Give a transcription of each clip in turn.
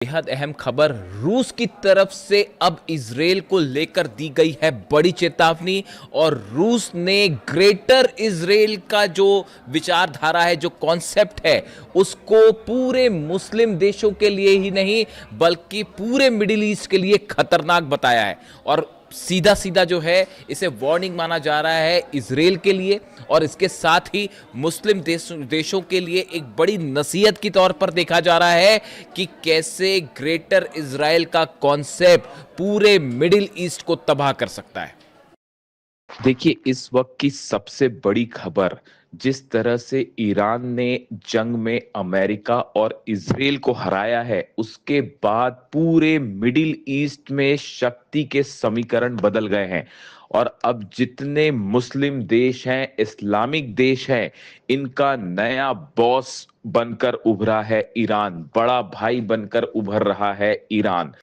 बेहद अहम खबर रूस की तरफ से अब इजराइल को लेकर दी गई है बड़ी चेतावनी। और रूस ने ग्रेटर इजराइल का जो विचारधारा है, जो कॉन्सेप्ट है, उसको पूरे मुस्लिम देशों के लिए ही नहीं बल्कि पूरे मिडिल ईस्ट के लिए खतरनाक बताया है। और सीधा सीधा जो है इसे वार्निंग माना जा रहा है इजराइल के लिए, और इसके साथ ही मुस्लिम देशों के लिए एक बड़ी नसीहत की तौर पर देखा जा रहा है कि कैसे ग्रेटर इजराइल का कॉन्सेप्ट पूरे मिडिल ईस्ट को तबाह कर सकता है। देखिए, इस वक्त की सबसे बड़ी खबर, जिस तरह से ईरान ने जंग में अमेरिका और इजराइल को हराया है, उसके बाद पूरे मिडिल ईस्ट में शक्ति के समीकरण बदल गए हैं। और अब जितने मुस्लिम देश हैं, इस्लामिक देश हैं, इनका नया बॉस बनकर उभरा है ईरान, बड़ा भाई बनकर उभर रहा है ईरान।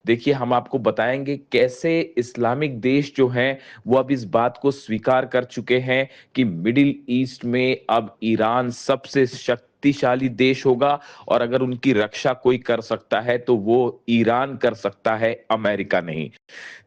देखिए, हम आपको बताएंगे कैसे इस्लामिक देश जो हैं वो अब इस बात को स्वीकार कर चुके हैं कि मिडिल ईस्ट में अब ईरान सबसे शक्तिशाली देश होगा, और अगर उनकी रक्षा कोई कर सकता है तो वो ईरान कर सकता है, अमेरिका नहीं।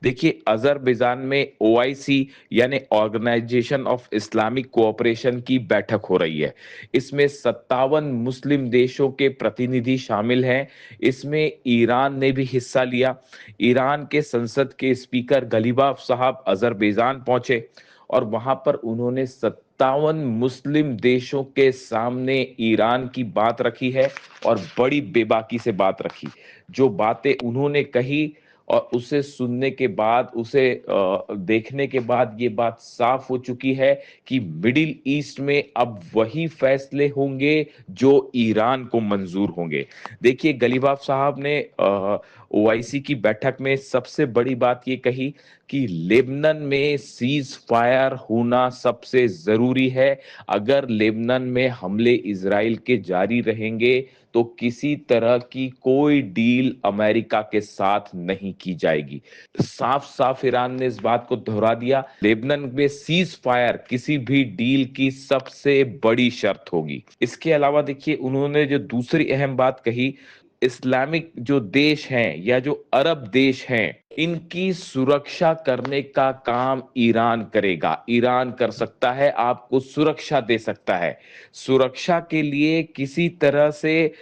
देखिए, अजरबैजान में ओआईसी यानी ऑर्गेनाइजेशन ऑफ इस्लामिक कोऑपरेशन की बैठक हो रही है। इसमें 57 मुस्लिम देशों के प्रतिनिधि शामिल हैं। इसमें ईरान ने भी हिस्सा लिया। ईरान के संसद के स्पीकर गलीबाफ साहब अजरबैजान पहुंचे, और वहां पर उन्होंने 57 मुस्लिम देशों के सामने ईरान की बात रखी है, और बड़ी बेबाकी से बात रखी। जो बातें उन्होंने कही, और उसे सुनने के बाद, उसे देखने के बाद ये बात साफ हो चुकी है कि मिडिल ईस्ट में अब वही फैसले होंगे जो ईरान को मंजूर होंगे। देखिए, गलीबाफ साहब ने ओआईसी की बैठक में सबसे बड़ी बात ये कही कि लेबनान में सीज फायर होना सबसे जरूरी है। अगर लेबनान में हमले इजराइल के जारी रहेंगे तो किसी तरह की कोई डील अमेरिका के साथ नहीं की जाएगी। साफ साफ ईरान ने इस बात को दोहरा दिया, लेबनान में सीज फायर किसी भी डील की सबसे बड़ी शर्त होगी। इसके अलावा देखिए, उन्होंने जो दूसरी अहम बात कही, इस्लामिक जो देश हैं या जो अरब देश हैं, इनकी सुरक्षा करने का काम ईरान करेगा। ईरान कर सकता है, आपको सुरक्षा दे सकता है। सुरक्षा के लिए किसी तरह से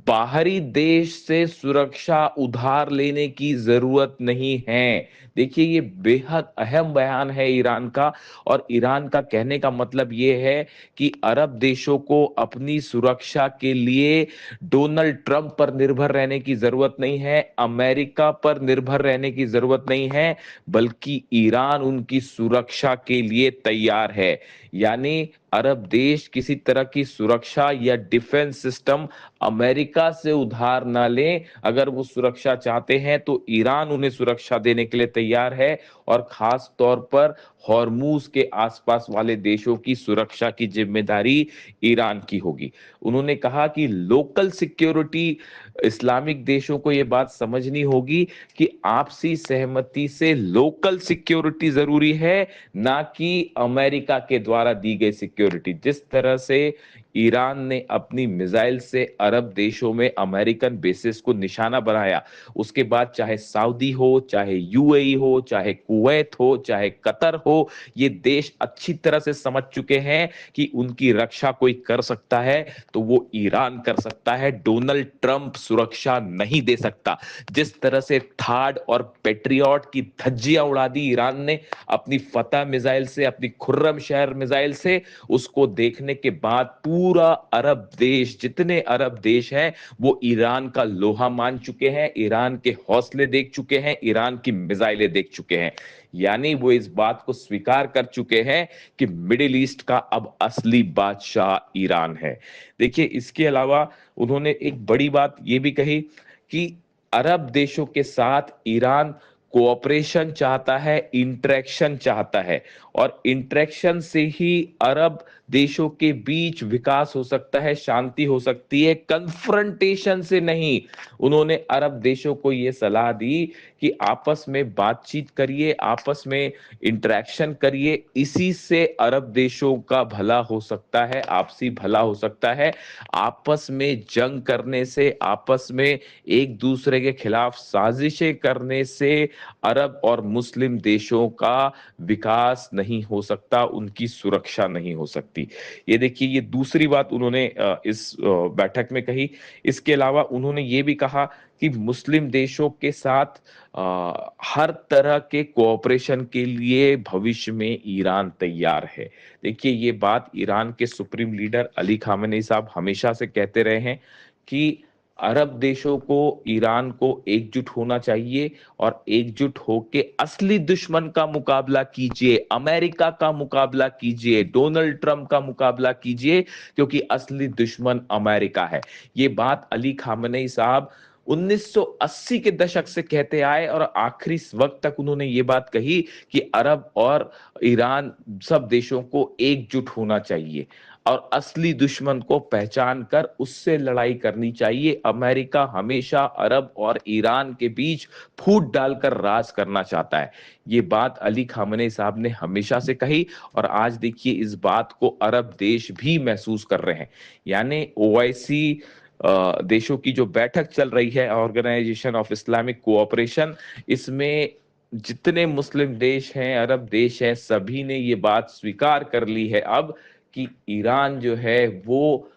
बाहरी देश से सुरक्षा उधार लेने की जरूरत नहीं है। देखिए, ये बेहद अहम बयान है ईरान का। और ईरान का कहने का मतलब ये है कि अरब देशों को अपनी सुरक्षा के लिए डोनाल्ड ट्रंप पर निर्भर रहने की जरूरत नहीं है, अमेरिका पर निर्भर रहने की जरूरत नहीं है, बल्कि ईरान उनकी सुरक्षा के लिए तैयार है। यानी अरब देश किसी तरह की सुरक्षा या डिफेंस सिस्टम अमेरिका से उधार ना लें। अगर वो सुरक्षा चाहते हैं तो ईरान उन्हें सुरक्षा देने के लिए तैयार है, और खास तौर पर हॉर्मूज के आसपास वाले देशों की सुरक्षा की जिम्मेदारी ईरान की होगी। उन्होंने कहा कि लोकल सिक्योरिटी, इस्लामिक देशों को यह बात समझनी होगी कि आपसी सहमति से लोकल सिक्योरिटी जरूरी है, ना कि अमेरिका के द्वारा दी गई सिक्योरिटी। जिस तरह से ईरान ने अपनी मिसाइल से अरब देशों में अमेरिकन बेसिस को निशाना बनाया, उसके बाद चाहे सऊदी हो, चाहे यूएई हो, चाहे कुवैत हो, चाहे कतर हो, ये देश अच्छी तरह से समझ चुके हैं कि उनकी रक्षा कोई कर सकता है तो वो ईरान कर सकता है। डोनाल्ड ट्रंप सुरक्षा नहीं दे सकता। जिस तरह से थार्ड और पेट्रियट की धज्जियां उड़ा दी ईरान ने अपनी फतह मिसाइल से, अपनी खुर्रम शहर मिसाइल से, उसको देखने के बाद पूरा अरब देश, जितने अरब देश हैं, वो ईरान का लोहा मान चुके हैं, ईरान के हौसले देख चुके हैं, ईरान की मिसाइलें देख चुके हैं। यानी वो इस बात को स्वीकार कर चुके हैं कि मिडिल ईस्ट का अब असली बादशाह ईरान है। देखिए, इसके अलावा उन्होंने एक बड़ी बात ये भी कही कि अरब देशों के साथ ईरान कोऑपरेशन चाहता है, इंटरेक्शन चाहता है, और इंटरेक्शन से ही अरब देशों के बीच विकास हो सकता है, शांति हो सकती है, कन्फ्रंटेशन से नहीं। उन्होंने अरब देशों को यह सलाह दी कि आपस में बातचीत करिए, आपस में इंटरेक्शन करिए, इसी से अरब देशों का भला हो सकता है, आपसी भला हो सकता है। आपस में जंग करने से, आपस में एक दूसरे के खिलाफ साजिशें करने से अरब और मुस्लिम देशों का विकास नहीं हो सकता, उनकी सुरक्षा नहीं हो सकती। ये देखिए, ये दूसरी बात उन्होंने इस बैठक में कही। इसके अलावा उन्होंने ये भी कहा कि मुस्लिम देशों के साथ हर तरह के कोऑपरेशन के लिए भविष्य में ईरान तैयार है। देखिए, ये बात ईरान के सुप्रीम लीडर अली खामेनी साहब हमेशा से कहते रहे हैं कि अरब देशों को, ईरान को एकजुट होना चाहिए, और एकजुट होके असली दुश्मन का मुकाबला कीजिए, अमेरिका का मुकाबला कीजिए, डोनाल्ड ट्रंप का मुकाबला कीजिए, क्योंकि असली दुश्मन अमेरिका है। ये बात अली खामेनी साहब 1980 के दशक से कहते आए, और आखिरी वक्त तक उन्होंने ये बात कही कि अरब और ईरान सब देशों को एकजुट होना चाहिए और असली दुश्मन को पहचान कर उससे लड़ाई करनी चाहिए। अमेरिका हमेशा अरब और ईरान के बीच फूट डालकर राज करना चाहता है। ये बात अली खामेनी साहब ने हमेशा से कही, और आज देखिए इस बात को अरब देश भी महसूस कर रहे हैं। यानी ओआईसी देशों की जो बैठक चल रही है, ऑर्गेनाइजेशन ऑफ इस्लामिक कोऑपरेशन, इसमें जितने मुस्लिम देश हैं, अरब देश हैं, सभी ने ये बात स्वीकार कर ली है अब कि ईरान जो है वो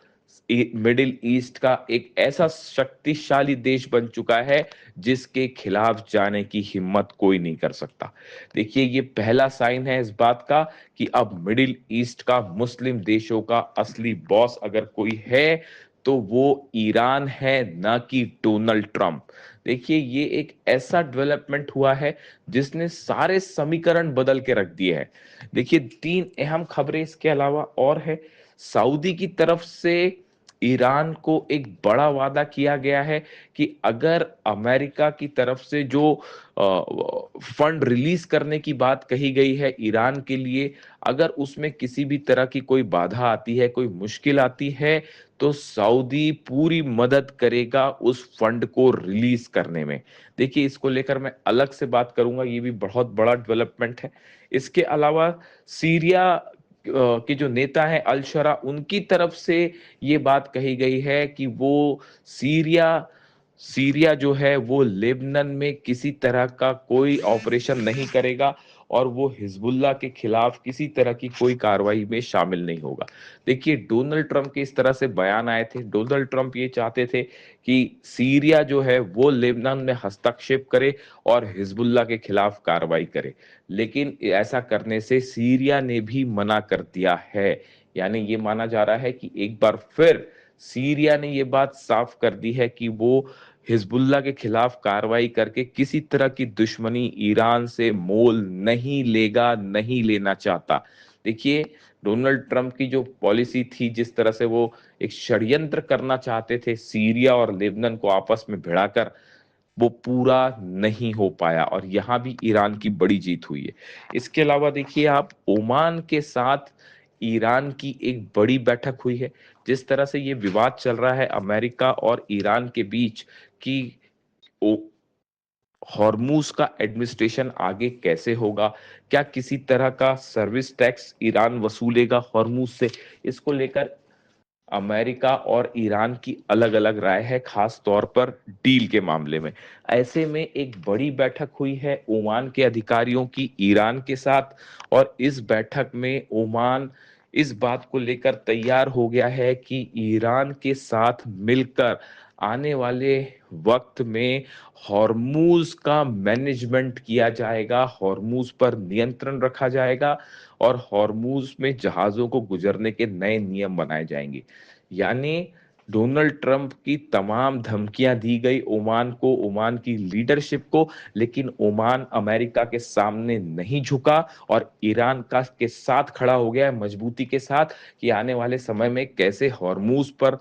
मिडिल ईस्ट का एक ऐसा शक्तिशाली देश बन चुका है जिसके खिलाफ जाने की हिम्मत कोई नहीं कर सकता। देखिए, ये पहला साइन है इस बात का कि अब मिडिल ईस्ट का, मुस्लिम देशों का असली बॉस अगर कोई है तो वो ईरान है, ना कि डोनाल्ड ट्रंप। देखिए, ये एक ऐसा डेवलपमेंट हुआ है जिसने सारे समीकरण बदल के रख दिए हैं। देखिए, तीन अहम खबरें इसके अलावा और है। सऊदी की तरफ से ईरान को एक बड़ा वादा किया गया है कि अगर अमेरिका की तरफ से जो फंड रिलीज करने की बात कही गई है ईरान के लिए, अगर उसमें किसी भी तरह की कोई बाधा आती है, कोई मुश्किल आती है, तो सऊदी पूरी मदद करेगा उस फंड को रिलीज करने में। देखिए, इसको लेकर मैं अलग से बात करूंगा, ये भी बहुत बड़ा डेवलपमेंट है। इसके अलावा सीरिया के जो नेता हैं अल शरा, उनकी तरफ से ये बात कही गई है कि वो सीरिया सीरिया जो है वो लेबनान में किसी तरह का कोई ऑपरेशन नहीं करेगा, और वो हिजबुल्लाह के खिलाफ किसी तरह की कोई कार्रवाई में शामिल नहीं होगा। देखिए, डोनाल्ड ट्रंप के इस तरह से बयान आए थे। डोनाल्ड ट्रंप ये चाहते थे कि सीरिया जो है वो लेबनान में हस्तक्षेप करे और हिजबुल्लाह के खिलाफ कार्रवाई करे, लेकिन ऐसा करने से सीरिया ने भी मना कर दिया है। यानी ये माना जा रहा है कि एक बार फिर सीरिया ने ये बात साफ कर दी है कि वो हिजबुल्लाह के खिलाफ कार्रवाई करके किसी तरह की दुश्मनी ईरान से मोल नहीं लेगा, नहीं लेना चाहता। देखिए, डोनाल्ड ट्रंप की जो पॉलिसी थी, जिस तरह से वो एक षड्यंत्र करना चाहते थे सीरिया और लेबनान को आपस में भिड़ाकर, वो पूरा नहीं हो पाया, और यहां भी ईरान की बड़ी जीत हुई है। इसके अलावा देखिए, आप ओमान के साथ ईरान की एक बड़ी बैठक हुई है। जिस तरह से ये विवाद चल रहा है अमेरिका और ईरान के बीच कि हॉर्मूज का एडमिनिस्ट्रेशन आगे कैसे होगा, क्या किसी तरह का सर्विस टैक्स ईरान वसूलेगा हॉर्मूज से, इसको लेकर अमेरिका और ईरान की अलग अलग राय है, खास तौर पर डील के मामले में। ऐसे में एक बड़ी बैठक हुई है ओमान के अधिकारियों की ईरान के साथ, और इस बैठक में ओमान इस बात को लेकर तैयार हो गया है कि ईरान के साथ मिलकर आने वाले वक्त में हॉर्मूज का मैनेजमेंट किया जाएगा, हॉर्मूज पर नियंत्रण रखा जाएगा, और हॉर्मूज में जहाजों को गुजरने के नए नियम बनाए जाएंगे। यानी डोनाल्ड ट्रंप की तमाम धमकियां दी गई ओमान को, ओमान की लीडरशिप को, लेकिन ओमान अमेरिका के सामने नहीं झुका और ईरान का के साथ खड़ा हो गया है मजबूती के साथ कि आने वाले समय में कैसे हॉर्मूज पर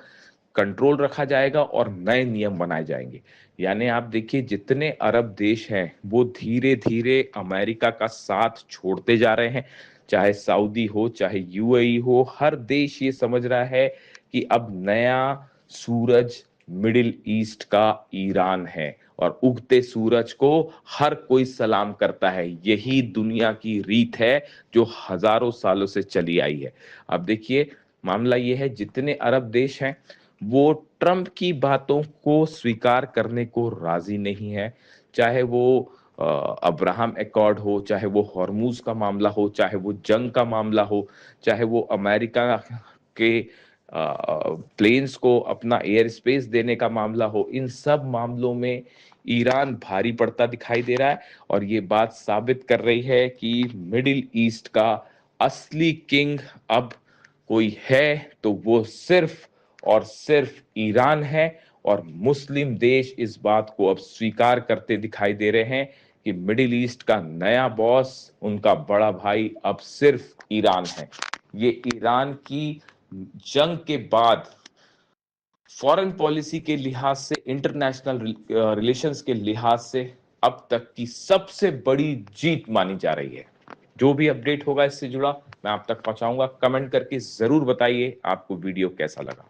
कंट्रोल रखा जाएगा और नए नियम बनाए जाएंगे। यानी आप देखिए जितने अरब देश हैं वो धीरे धीरे अमेरिका का साथ छोड़ते जा रहे हैं। चाहे सऊदी हो, चाहे यूएई हो, हर देश ये समझ रहा है कि अब नया सूरज मिडिल ईस्ट का ईरान है और उगते सूरज को हर कोई सलाम करता है। यही दुनिया की रीत है जो हजारों सालों से चली आई है। अब देखिए मामला ये है, जितने अरब देश हैं वो ट्रंप की बातों को स्वीकार करने को राजी नहीं है। चाहे वो अब्राहम एकॉर्ड हो, चाहे वो हॉर्मूज का मामला हो, चाहे वो जंग का मामला हो, चाहे वो अमेरिका के प्लेन्स को अपना एयर स्पेस देने का मामला हो, इन सब मामलों में ईरान भारी पड़ता दिखाई दे रहा है। और ये बात साबित कर रही है कि मिडिल ईस्ट का असली किंग अब कोई है तो वो सिर्फ और सिर्फ ईरान है। और मुस्लिम देश इस बात को अब स्वीकार करते दिखाई दे रहे हैं कि मिडिल ईस्ट का नया बॉस, उनका बड़ा भाई अब सिर्फ ईरान है। ये ईरान की जंग के बाद फॉरेन पॉलिसी के लिहाज से, इंटरनेशनल रिलेशंस के लिहाज से अब तक की सबसे बड़ी जीत मानी जा रही है। जो भी अपडेट होगा इससे जुड़ा मैं आप तक पहुंचाऊंगा। कमेंट करके जरूर बताइए आपको वीडियो कैसा लगा।